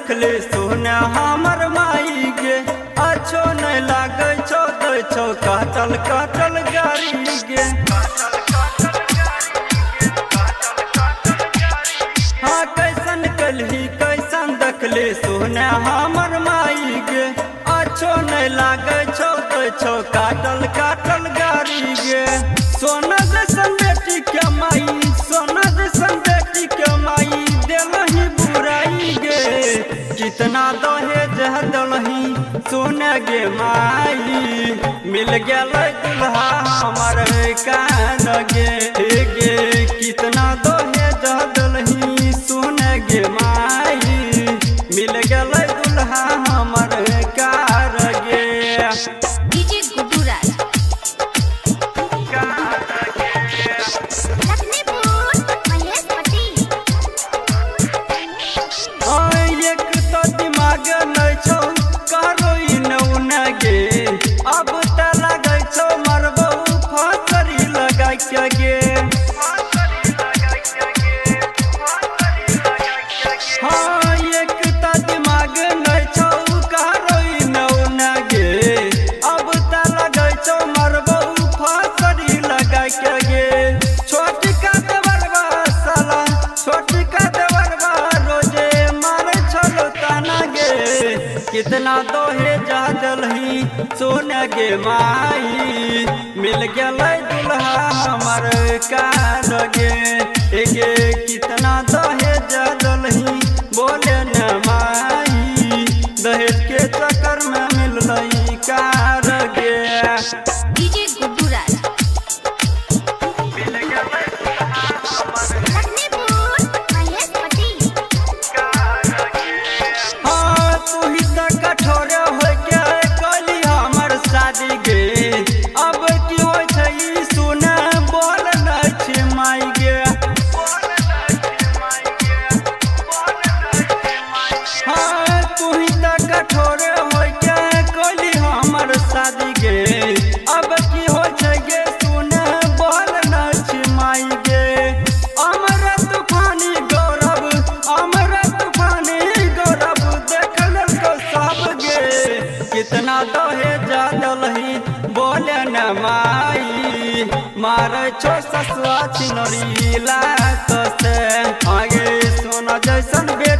देखले सोना हमर माई गे अच्छो नहीं लागे छो दे छो काटल काटल गाड़ी गे। हाँ कैसन कलही कैसन देखले सोना हमर माई गे अच्छो नहीं लागे छो दे छो काटल काटल गाड़ी गे। सोना जैसन बेटी के माई सोना जैसन बेटी के माई दिलही बुराई गे। कितना दहेज दलही सोना गे माई मिल गल दुल्हा हमर कान गे गे। कितना दहेज दलही सोना गे माई मिल गल दुल्हा हमर कार गे। डीजे गुड्डू राज लखनीपुर महेश पटेल। एक तो दिमाग नहीं छौ करो इनउन गे अब त लगे छौ मरबो फसरी लगा के गे। हाँ एक तो दिमाग नहीं छौ करो इनउन गे अब त लगे छौ मरबो फसरी लगा के गे। छोटी का देवरबा साला छोटी का देवरबा रोजे मारे छलो ताना गे। कितना दहेज दलही सोना गे माई मिल गल दुल्हा हमर कान गे गे। कितना दहेज दलही बोले न माई दहेज के चक्कर में मिल कार गे। डीजे गुड्डू राज लखनीपुर महेश पटेल। हाँ तू ही तो कठोर हो के कली हमर शादी गे अब की हो छै सुन बोल न छी माई गे। हाँ तू ही तो कठोर हो के कली हमर शादी गे अब की हो छै गे सुन बोल न छी माई गे। अमर तूफानी गौरव अमर तूफानी गौरव देख को सब गे। कितना दहेज दलही बोले न माई मारे छो ससुआ छिनरी लात से आगे सोना जैसन बेटी